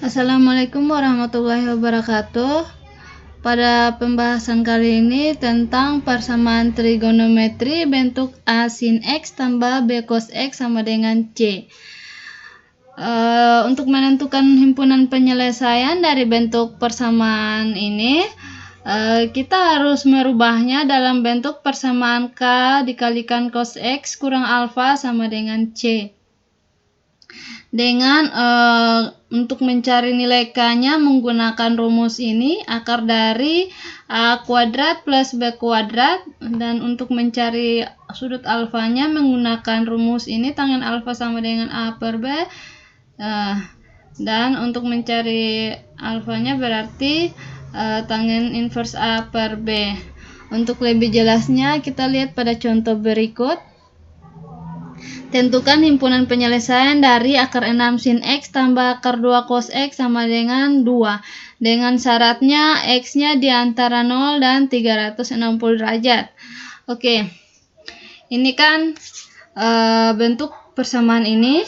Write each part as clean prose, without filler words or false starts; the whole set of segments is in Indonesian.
Assalamualaikum warahmatullahi wabarakatuh. Pada pembahasan kali ini tentang persamaan trigonometri bentuk A sin X tambah B cos X sama dengan C. Untuk menentukan himpunan penyelesaian dari bentuk persamaan ini, kita harus merubahnya dalam bentuk persamaan K dikalikan cos X kurang alfa sama dengan C. Dengan untuk mencari nilai K-nya menggunakan rumus ini, akar dari A kuadrat plus B kuadrat, dan untuk mencari sudut alfanya menggunakan rumus ini, tangen alfa sama dengan A per B, dan untuk mencari alfanya berarti tangen inverse A per B. Untuk lebih jelasnya kita lihat pada contoh berikut. Tentukan himpunan penyelesaian dari akar 6 sin X tambah akar 2 cos X sama dengan 2. Dengan syaratnya X-nya di antara 0 dan 360 derajat. Oke, ini kan bentuk persamaan ini.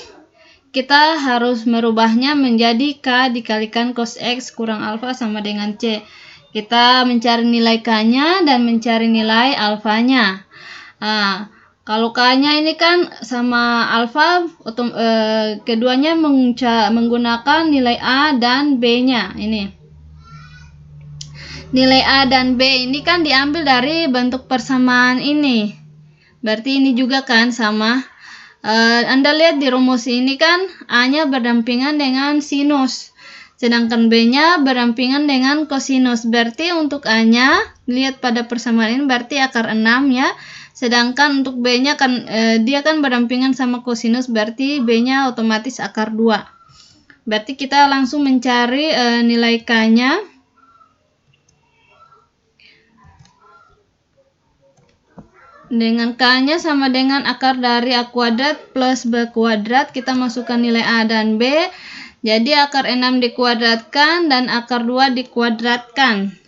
Kita harus merubahnya menjadi K dikalikan cos X kurang alfa sama dengan C. Kita mencari nilai K-nya dan mencari nilai alfanya. Kalau K-nya ini kan sama alfa, keduanya menggunakan nilai A dan B-nya. Ini nilai A dan B ini kan diambil dari bentuk persamaan ini. Berarti ini juga kan sama. Anda lihat di rumus ini kan A-nya berdampingan dengan sinus, sedangkan B-nya berdampingan dengan kosinus. Berarti untuk A-nya, lihat pada persamaan ini berarti akar 6 ya. Sedangkan untuk B-nya kan dia kan berdampingan sama kosinus, berarti B-nya otomatis akar 2. Berarti kita langsung mencari nilai K-nya. Dengan K-nya sama dengan akar dari A kuadrat plus B kuadrat, kita masukkan nilai A dan B. Jadi akar 6 dikuadratkan dan akar 2 dikuadratkan.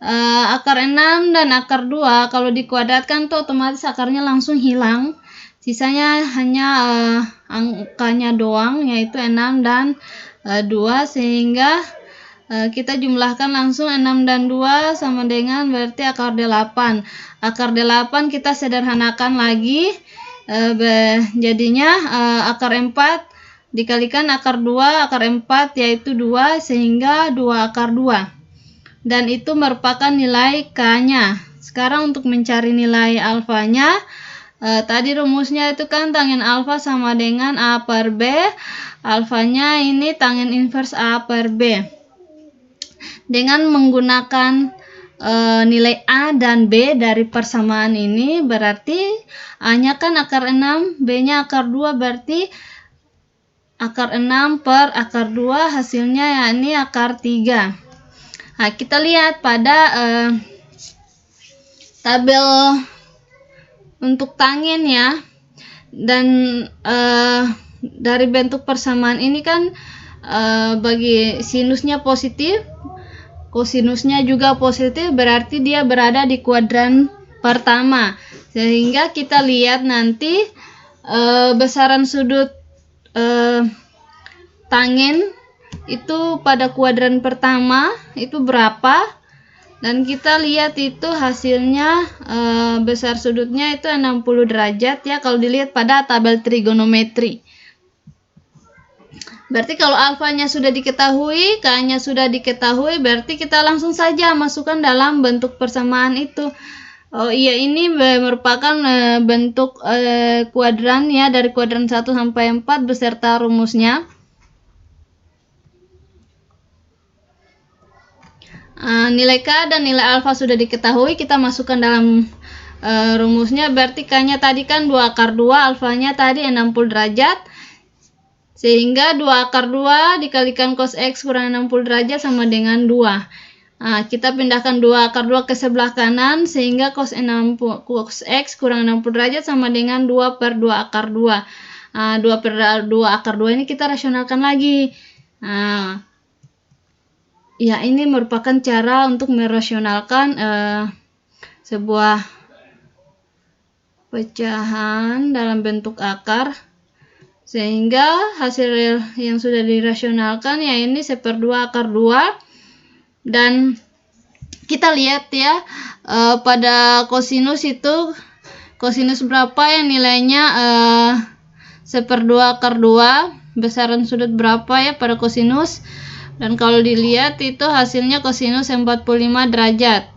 Akar 6 dan akar 2 kalau dikuadratkan tuh otomatis akarnya langsung hilang. Sisanya hanya angkanya doang, yaitu 6 dan 2, sehingga kita jumlahkan langsung 6 dan 2 sama dengan berarti akar 8. Akar 8 kita sederhanakan lagi, jadinya akar 4 dikalikan akar 2, akar 4 yaitu 2, sehingga 2 akar 2. Dan itu merupakan nilai K-nya. Sekarang untuk mencari nilai alfanya, tadi rumusnya itu kan tangen alfa sama dengan A per B. Alfanya ini tangen inverse A per B. Dengan menggunakan nilai A dan B dari persamaan ini, berarti A-nya kan akar 6, B-nya akar 2, berarti akar 6 per akar 2 hasilnya yakni akar 3. Nah, kita lihat pada tabel untuk tangen ya. Dan dari bentuk persamaan ini kan bagi sinusnya positif, kosinusnya juga positif, berarti dia berada di kuadran pertama. Sehingga kita lihat nanti besaran sudut tangen itu pada kuadran pertama itu berapa, dan kita lihat itu hasilnya besar sudutnya itu 60 derajat ya kalau dilihat pada tabel trigonometri. Berarti kalau alfanya sudah diketahui, K-nya sudah diketahui, berarti kita langsung saja masukkan dalam bentuk persamaan itu. Oh iya, ini merupakan bentuk kuadran ya, dari kuadran 1 sampai 4 beserta rumusnya. Nilai K dan nilai alfa sudah diketahui, kita masukkan dalam rumusnya. Berarti K-nya tadi kan 2 akar 2, alfanya tadi 60 derajat, sehingga 2 akar 2 dikalikan cos X kurang 60 derajat sama dengan 2. Kita pindahkan 2 akar 2 ke sebelah kanan, sehingga cos X kurang 60 derajat sama dengan 2 per 2 akar 2. 2 per 2 akar 2 ini kita rasionalkan lagi. Ya, ini merupakan cara untuk merasionalkan sebuah pecahan dalam bentuk akar Sehingga hasil yang sudah dirasionalkan ya ini 1/2 akar 2. Dan kita lihat ya, pada kosinus itu, kosinus berapa yang nilainya 1/2 akar 2, besaran sudut berapa ya pada kosinus. Dan kalau dilihat itu hasilnya kosinus 45 derajat.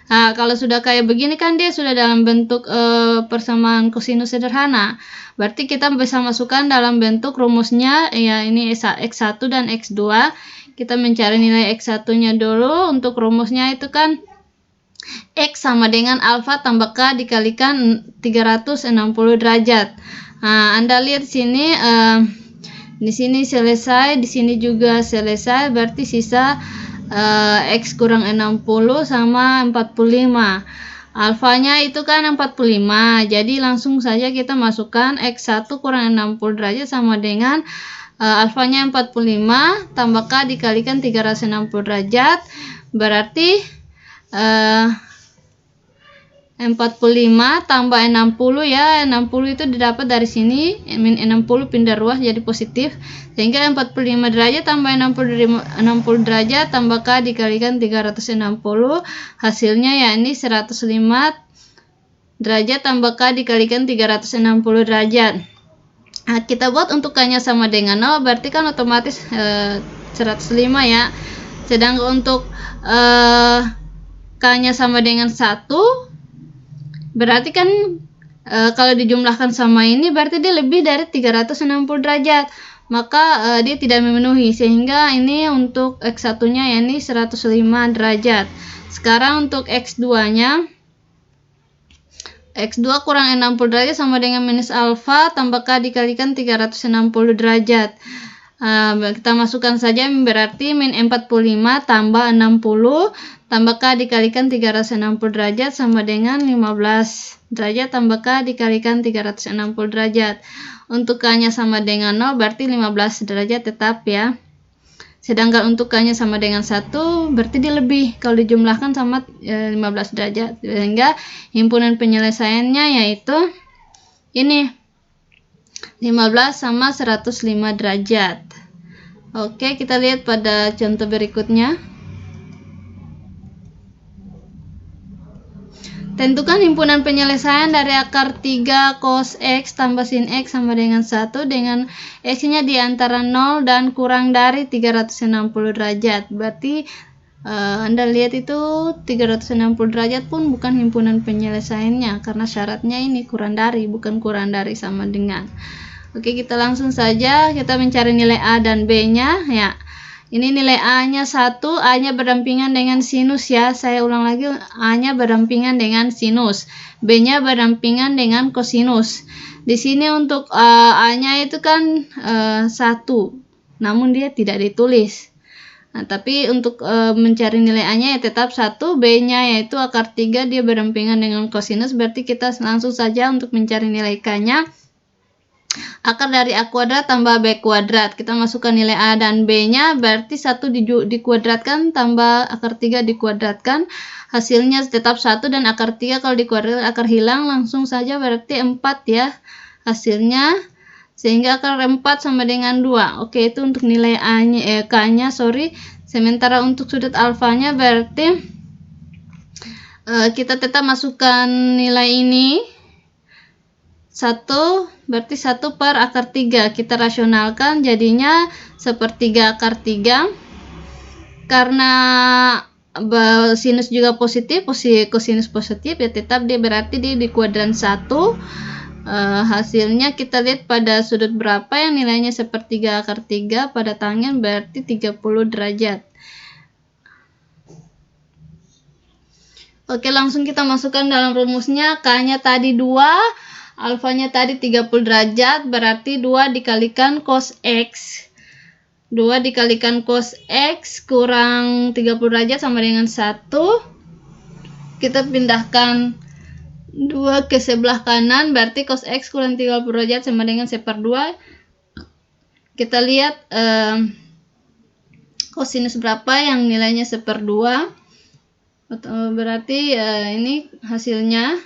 Nah, kalau sudah kayak begini kan dia sudah dalam bentuk persamaan kosinus sederhana. Berarti kita bisa masukkan dalam bentuk rumusnya ya, ini X1 dan X2. Kita mencari nilai X1-nya dulu. Untuk rumusnya itu kan X sama dengan alfa tambah K dikalikan 360 derajat. Nah, Anda lihat sini, di sini selesai, di sini juga selesai, berarti sisa X kurang 60 sama 45. Alfanya itu kan 45, jadi langsung saja kita masukkan X1 kurang 60 derajat sama dengan alfanya 45 tambah K dikalikan 360 derajat, berarti 45 tambah 60 ya, 60 itu didapat dari sini, min 60 pindah ruas jadi positif, sehingga 45 derajat tambah 60 derajat tambah K dikalikan 360, hasilnya ya ini 105 derajat tambah K dikalikan 360 derajat. Nah, kita buat untuk K-nya sama dengan 0, berarti kan otomatis 105 ya. Sedangkan untuk K-nya sama dengan 1, berarti kan kalau dijumlahkan sama ini berarti dia lebih dari 360 derajat. Maka dia tidak memenuhi, sehingga ini untuk X1-nya ya ini 105 derajat. Sekarang untuk X2-nya, X2 kurang 60 derajat sama dengan minus alfa tambah K dikalikan 360 derajat. Kita masukkan saja, berarti min 45 tambah 60 tambah K dikalikan 360 derajat sama dengan 15 derajat tambah K dikalikan 360 derajat. Untuk K-nya sama dengan 0, berarti 15 derajat tetap ya. Sedangkan untuk K-nya sama dengan 1, berarti dia lebih kalau dijumlahkan sama 15 derajat. Sehingga himpunan penyelesaiannya yaitu ini 15 sama 105 derajat. Oke, kita lihat pada contoh berikutnya. Tentukan himpunan penyelesaian dari akar 3 cos X tambah sin X sama dengan 1 dengan X-nya di antara 0 dan kurang dari 360 derajat. Berarti Anda lihat itu 360 derajat pun bukan himpunan penyelesaiannya, karena syaratnya ini kurang dari, bukan kurang dari sama dengan. Oke, kita langsung saja kita mencari nilai A dan B-nya ya. Ini nilai A-nya 1, A-nya berdampingan dengan sinus ya. Saya ulang lagi, A-nya berdampingan dengan sinus, B-nya berdampingan dengan kosinus. Di sini untuk A-nya itu kan 1, namun dia tidak ditulis. Nah, tapi untuk mencari nilai A-nya ya tetap 1, B-nya yaitu akar 3, dia berdampingan dengan kosinus, berarti kita langsung saja untuk mencari nilai K-nya. Akar dari A kuadrat tambah B kuadrat. Kita masukkan nilai A dan B-nya, berarti 1 dikuadratkan tambah akar 3 dikuadratkan. Hasilnya tetap 1 dan akar 3 kalau dikuadratkan akar hilang, langsung saja berarti 4 ya hasilnya. Sehingga akar 4 sama dengan 2. Oke, itu untuk nilai A-nya, K-nya, sorry. Sementara untuk sudut alfanya berarti kita tetap masukkan nilai ini 1, berarti 1 per akar 3. Kita rasionalkan jadinya 1/3 akar 3. Karena sinus juga positif, kosinus positif ya, tetap dia berarti dia di kuadran 1. Hasilnya kita lihat pada sudut berapa yang nilainya 1/3 akar 3 pada tangen, berarti 30 derajat. Oke, langsung kita masukkan dalam rumusnya. K-nya tadi 2, alfanya tadi 30 derajat, berarti 2 dikalikan cos X. 2 dikalikan cos X kurang 30 derajat sama dengan 1. Kita pindahkan 2 ke sebelah kanan, berarti cos X kurang 30 derajat sama dengan 1/2. Kita lihat kosinus berapa yang nilainya 1/2. Berarti ini hasilnya.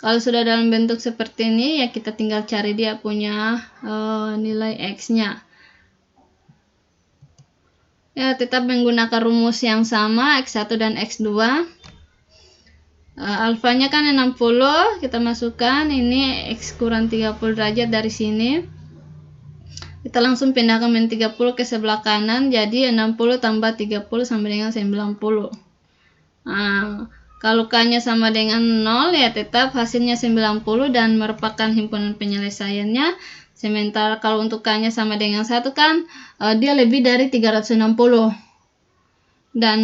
Kalau sudah dalam bentuk seperti ini, ya kita tinggal cari dia punya nilai X-nya. Ya, tetap menggunakan rumus yang sama, X1 dan X2. Alfanya kan 60, kita masukkan, ini X kurang 30 derajat dari sini. Kita langsung pindahkan min 30 ke sebelah kanan, jadi 60 tambah 30 sama dengan 90. Kalau K-nya sama dengan 0, ya tetap hasilnya 90 dan merupakan himpunan penyelesaiannya. Sementara kalau untuk K-nya sama dengan 1 kan, dia lebih dari 360 dan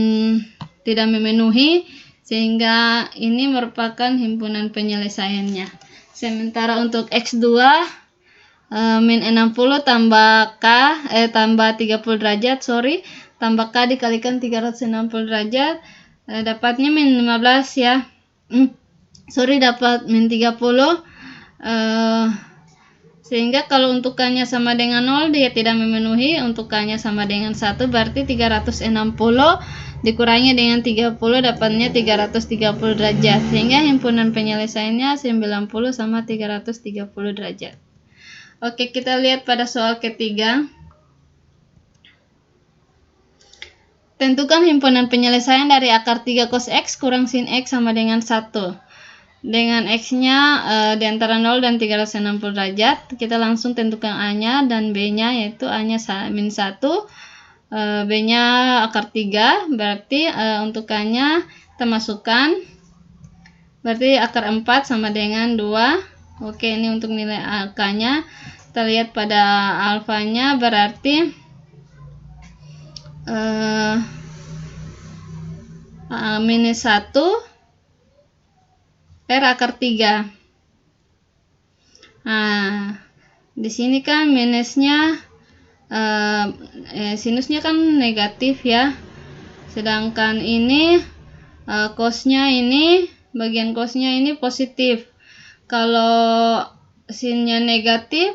tidak memenuhi, sehingga ini merupakan himpunan penyelesaiannya. Sementara untuk X2, min 60 tambah K, tambah 30 derajat, tambah K dikalikan 360 derajat, dapatnya min 15 ya. Dapat min 30. Sehingga kalau untuk K-nya sama dengan 0, dia tidak memenuhi. Untuk K-nya sama dengan 1, berarti 360 dikurangi dengan 30, dapatnya 330 derajat. Sehingga himpunan penyelesaiannya 90 sama 330 derajat. Oke, kita lihat pada soal ketiga. Tentukan himpunan penyelesaian dari akar 3 cos X kurang sin X sama dengan 1. Dengan X-nya di antara 0 dan 360 derajat, kita langsung tentukan A-nya dan B-nya, yaitu A-nya min 1, B-nya akar 3, berarti untuk K-nya kita masukkan, berarti akar 4 sama dengan 2. Oke, ini untuk nilai K-nya. Kita lihat pada alfanya, berarti minus 1 per akar 3. Di sini kan minusnya, sinusnya kan negatif ya, sedangkan ini cosnya ini, bagian cosnya ini positif. Kalau sinnya negatif,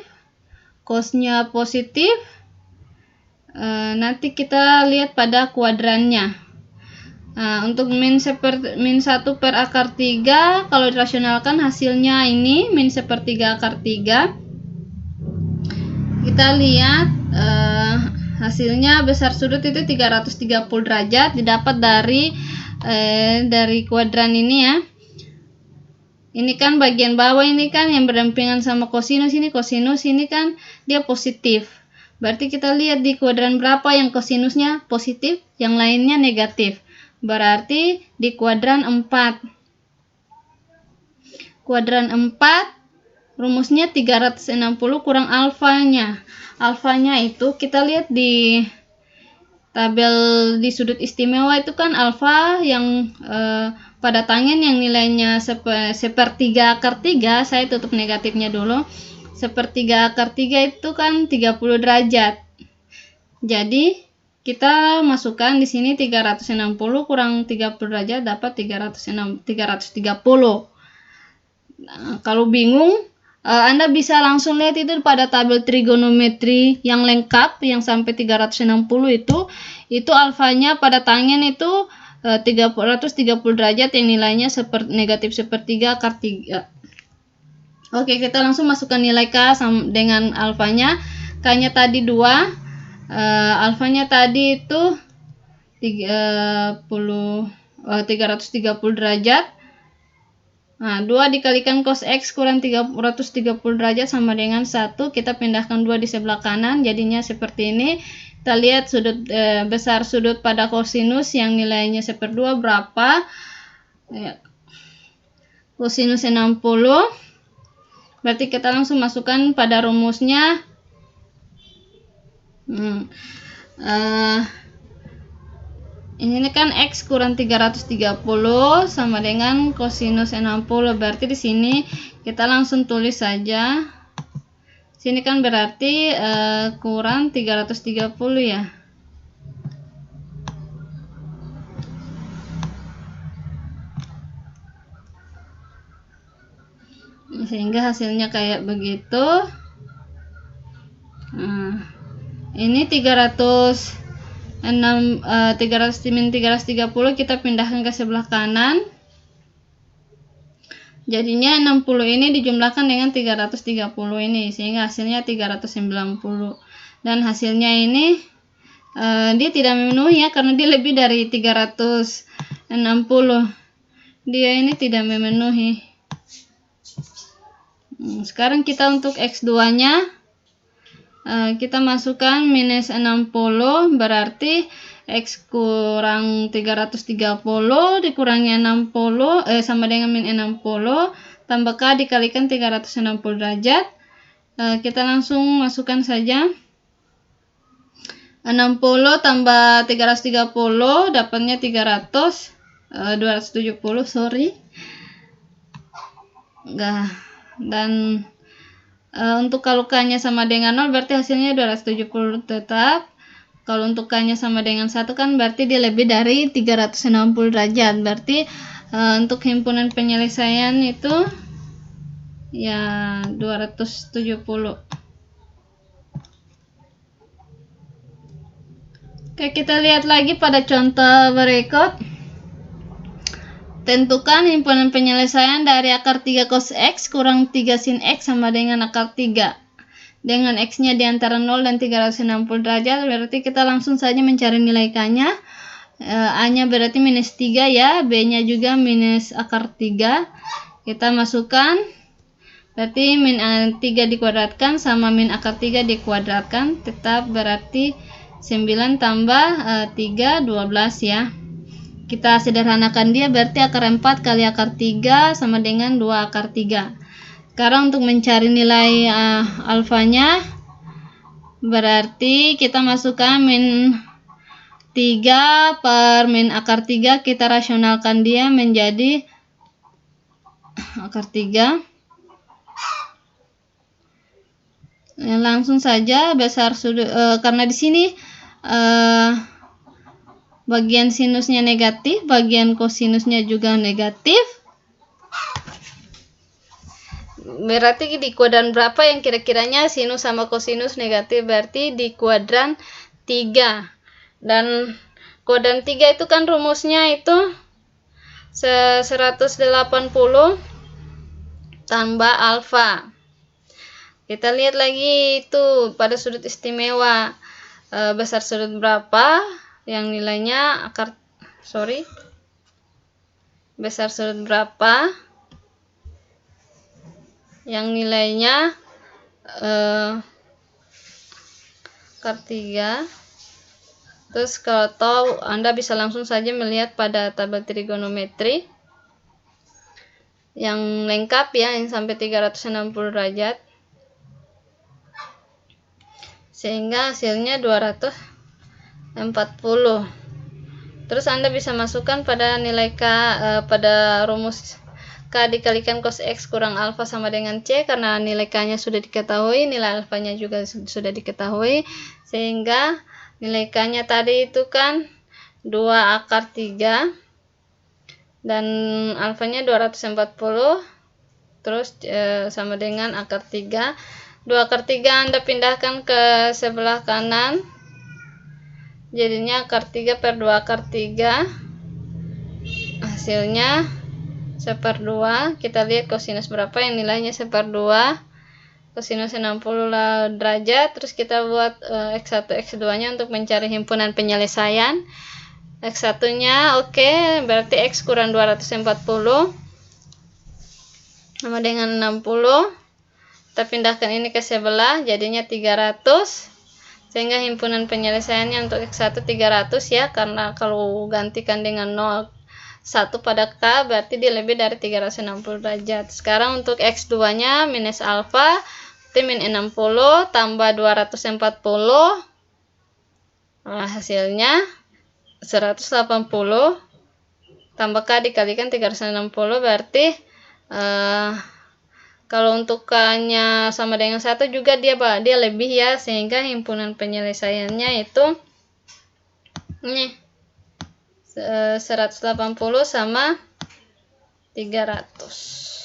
cosnya positif, nanti kita lihat pada kuadrannya. Untuk min 1 per akar 3, kalau dirasionalkan hasilnya ini min 1/3 akar 3. Kita lihat hasilnya besar sudut itu 330 derajat, didapat dari kuadran ini ya. Ini kan bagian bawah ini kan yang berdampingan sama kosinus ini kan dia positif. Berarti kita lihat di kuadran berapa yang kosinusnya positif, yang lainnya negatif. Berarti di kuadran 4. Kuadran 4, rumusnya 360 kurang alfanya. Alfanya itu kita lihat di tabel di sudut istimewa itu kan alfa yang pada tangen yang nilainya 1/3 akar 3, saya tutup negatifnya dulu. 1/3 akar 3 itu kan 30 derajat. Jadi kita masukkan di sini 360 kurang 30 derajat, dapat 330. Kalau bingung, Anda bisa langsung lihat itu pada tabel trigonometri yang lengkap yang sampai 360 itu alfanya pada tangen itu 330 derajat yang nilainya negatif 1/3 akar 3. Oke, kita langsung masukkan nilai K dengan alfanya. K-nya tadi 2. Alfanya tadi itu 330 derajat. 2 dikalikan cos X kurang 330 derajat sama dengan 1. Kita pindahkan 2 di sebelah kanan, jadinya seperti ini. Kita lihat besar sudut pada kosinus yang nilainya 1/2 berapa? Kosinus 60. Berarti kita langsung masukkan pada rumusnya. Ini kan X kurang 330 sama dengan kosinus 60. Berarti di sini kita langsung tulis saja. Sini kan berarti kurang 330 ya. Sehingga hasilnya kayak begitu. Ini 330 kita pindahkan ke sebelah kanan. Jadinya 60 ini dijumlahkan dengan 330 ini, sehingga hasilnya 390. Dan hasilnya ini dia tidak memenuhi ya, karena dia lebih dari 360. Dia ini tidak memenuhi. Sekarang kita untuk X2-nya, kita masukkan minus 60, berarti X kurang 330 dikurangi 60 sama dengan min 60 tambah K dikalikan 360 derajat. Kita langsung masukkan saja 60 tambah 330 dapatnya 270, sorry. Dan untuk kalau K-nya sama dengan 0 berarti hasilnya 270 tetap. Kalau untuk K-nya sama dengan 1 kan berarti dia lebih dari 360 derajat. Berarti untuk himpunan penyelesaian itu ya 270. Oke, kita lihat lagi pada contoh berikut. Tentukan himpunan penyelesaian dari akar 3 cos X kurang 3 sin X sama dengan akar 3. Dengan X-nya di antara 0 dan 360 derajat, berarti kita langsung saja mencari nilai K-nya. A-nya berarti minus 3 ya, B-nya juga minus akar 3. Kita masukkan, berarti min 3 dikuadratkan sama min akar 3 dikuadratkan, tetap berarti 9 tambah 3, 12 ya. Kita sederhanakan dia, berarti akar 4 kali akar 3 sama dengan 2 akar 3. Sekarang untuk mencari nilai alfanya, berarti kita masukkan min 3 per min akar 3, kita rasionalkan dia menjadi akar 3. Langsung saja besar sudut, karena di sini bagian sinusnya negatif, bagian kosinusnya juga negatif. Berarti di kuadran berapa yang kira-kiranya sinus sama kosinus negatif? Berarti di kuadran 3. Dan kuadran 3 itu kan rumusnya itu 180 tambah alfa. Kita lihat lagi itu pada sudut istimewa, besar sudut berapa yang nilainya besar sudut berapa yang nilainya akar 3. Terus kalau tahu, Anda bisa langsung saja melihat pada tabel trigonometri yang lengkap ya, yang sampai 360 derajat, sehingga hasilnya 240. Terus Anda bisa masukkan pada nilai K, pada rumus K dikalikan cos X kurang alfa sama dengan C, karena nilai K-nya sudah diketahui, nilai alfanya juga sudah diketahui, sehingga nilai K-nya tadi itu kan 2 akar 3 dan alfanya 240, terus sama dengan akar 3. 2 akar 3 Anda pindahkan ke sebelah kanan, jadinya akar 3 per 2 akar 3, hasilnya 1/2. Kita lihat kosinus berapa yang nilainya 1/2, kosinus 60 derajat. Terus kita buat X1 X2 nya untuk mencari himpunan penyelesaian. X1 nya oke, berarti X kurang 240 sama dengan 60. Kita pindahkan ini ke sebelah, jadinya 300, sehingga himpunan penyelesaiannya untuk X1 300 ya, karena kalau gantikan dengan 0 1 pada K berarti dia lebih dari 360 derajat. Sekarang untuk X2 nya minus alfa, berarti min 60 tambah 240, hasilnya 180 tambah K dikalikan 360, berarti kalau untuk K nya sama dengan 1 juga dia lebih ya, sehingga himpunan penyelesaiannya itu ini 180 sama 300.